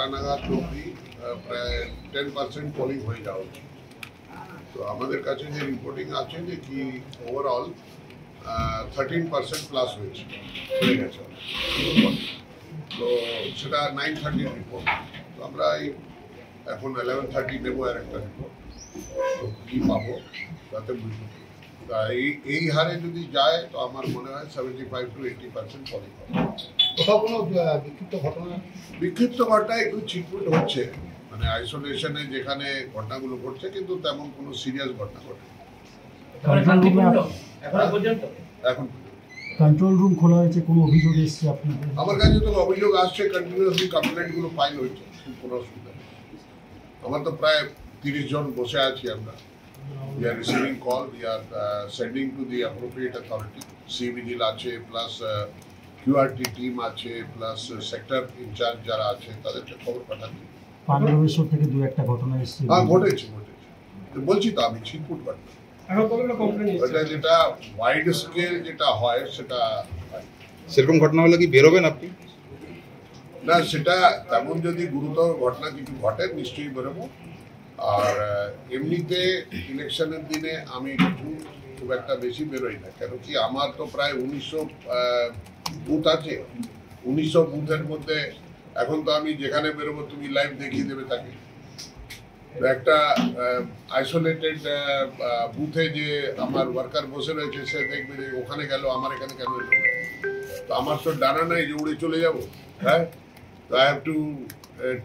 9টা নাগাদ অবধি প্রায় 10% পোলিং হয়ে যাওয়া উচিত। তো আমাদের কাছে যে রিপোর্টিং আছে যে কি ওভারঅল 13% প্লাস হয়ে গেছে। তো সেটা 9:30 রিপোর্ট। তো আমরা এখন 11:30 নেবো আর একটা রিপোর্ট, তো কি পাবো তাতে বুঝবো। এই হারে যদি যায় তো আমার মনে হয় 75 to 80% পোলিং হবে। কোথাও কোনো বিক্ষিপ্ত ঘটনা একটু ছিটফুট হচ্ছে, মানে আইসোলেশনে যেখানে ঘটনাগুলো ঘটছে, কিন্তু তেমন কোনো সিরিয়াস ঘটনা ঘটে এখন। কন্ট্রোল রুম খোলা হয়েছে, কোনো অভিযোগ এসছে আপনাদের? আমার কাছে তো অভিযোগ আসছে, কন্টিনিউয়াসলি কমপ্লেন্টগুলো ফাইল হচ্ছে, কোনো অসুবিধা নেই। আমার তো প্রায় 30 জন বসে আছি আমরা। We are receiving call, we are sending to the appropriate authority. CVGIL আছে, প্লাস QRT টিম আছে, প্লাস সেক্টর ইনচার্জ যারা আছে তাদেরকে খবর পাঠাচ্ছি। পান্ডবেশ্বর থেকে দু একটা ঘটনা এসেছে। হ্যাঁ, ঘটেছে। বলছি তো আমি ছিটফুট ঘটনা, যেটা ওয়াইড স্কেল যেটা হয় সেটা সেরকম ঘটনা হলে কি বেরোবেন আপনি? না, সেটা তেমন যদি গুরুতর ঘটনা কিছু ঘটে নিশ্চয়ই বেরোবো। আর এমনিতে ইলেকশনের দিনে আমি খুব একটা বেশি বেরোই না, কেন কি আমার তো প্রায় 1900 বুথ আছে। 1900 বুথের মধ্যে এখন তো আমি যেখানে বেরোবো তুমি লাইভ দেখিয়ে দেবে তাকে। একটা আইসোলেটেড বুথে যে আমার ওয়ার্কার বসে রয়েছে, সে দেখবে যে ওখানে গেল, আমার এখানে কেন এলো। তো আমার তো ডানা নাই যে উড়ে চলে যাবো। হ্যাঁ, তো I have to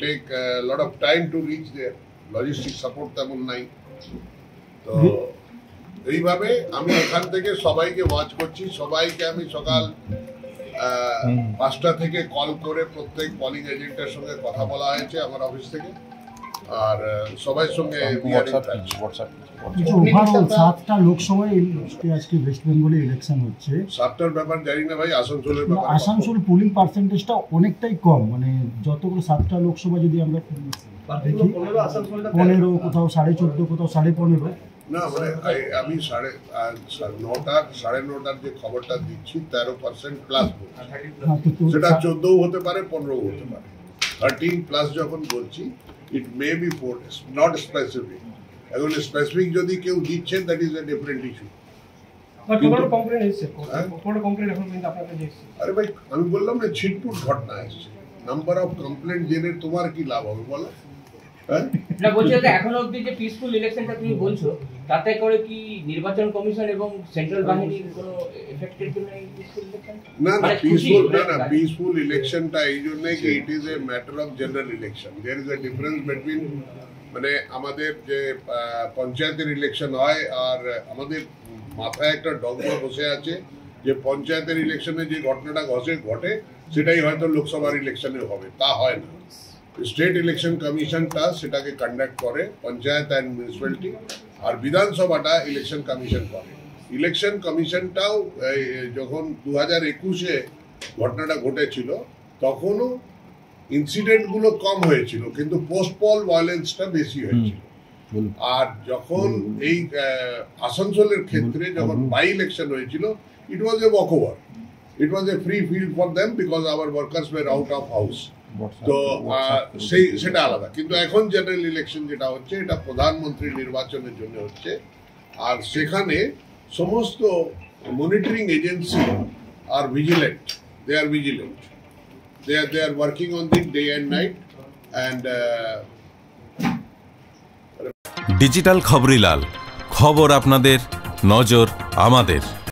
take lot of time to reach there. Logistic support তেমন নাই। তো এইভাবে আমি এখান থেকে সবাইকে ওয়াচ করছি। সবাইকে আমি সকাল 5টা থেকে কল করে প্রত্যেক পোলিং এজেন্টের সঙ্গে কথা বলা হয়েছে আমার অফিস থেকে। আর সবার সঙ্গে ওভারঅল 7টা লোকসভায় আজকে ওয়েস্ট বেঙ্গলে ইলেকশন হচ্ছে। 7টার ব্যাপার জানি না ভাই, আসানসোলের ব্যাপার। আসানসোল পোলিং পার্সেন্টেজটা অনেকটাই কম, মানে যতগুলো 7টা লোকসভা যদি আমরা দেখি 15, কোথাও 14.5, কোথাও 15.5। না, মানে আমি 9:30 যে খবরটা দিচ্ছি 13% প্লাস, সেটা 14ও হতে পারে, 15ও হতে পারে। 13 প্লাস যখন বলছি, ইট মে বি 4, নট স্পেসিফিক। এখন স্পেসিফিক যদি কেউ দিচ্ছেন, that is a different issue. আরে ভাই, আমি বললাম না, ছিটপুট ঘটনা এসছে। নাম্বার অফ কমপ্লেন্ট জেনে তোমার কি লাভ হবে বলো? না, বলছি এখনো অবধি যে পিসফুল ইলেকশনটা তুমি বলছো, তাতে করে কি নির্বাচন কমিশন এবং সেন্ট্রাল বাহিনীর কোনো এফেক্টেড কি নাই পিসফুল ইলেকশন? না, পিসফুল ইলেকশনটা এই জন্যই কি it is a matter of general election. There is a difference between, মানে আমাদের যে পঞ্চায়েতের ইলেকশন হয় আর আমাদের মাথায় একটা ডগমা বসে আছে যে পঞ্চায়েতের ইলেকশনে যে ঘটনাটা ঘটে সেটাই হয়তো লোকসভার ইলেকশনে হবে। তা হয় না। স্টেট ইলেকশন কমিশনটা সেটাকে কন্ডাক্ট করে, পঞ্চায়েত অ্যান্ড মিউনিসিপ্যালিটি, আর বিধানসভাটা ইলেকশন কমিশন করে। ইলেকশন কমিশনটাও যখন 2021-এ ঘটনাটা ঘটেছিল তখনও ইনসিডেন্টগুলো কম হয়েছিল, কিন্তু পোস্ট পোল ভায়োলেন্সটা বেশি হয়েছিল। আর যখন এই আসানসোলের ক্ষেত্রে যখন বাই ইলেকশন হয়েছিল, it was a walkover, it was a free field for them because our workers were out of house. তো সেটা আলাদা। কিন্তু এখন জেনারেল ইলেকশন যেটা হচ্ছে, এটা প্রধানমন্ত্রী নির্বাচনের জন্য হচ্ছে। আর সেখানে সমস্ত মনিটরিং এজেন্সি আর vigilant, they are vigilant, they are working on it day and night. And digital খবরিলাল, খবর আপনাদের, নজর আমাদের।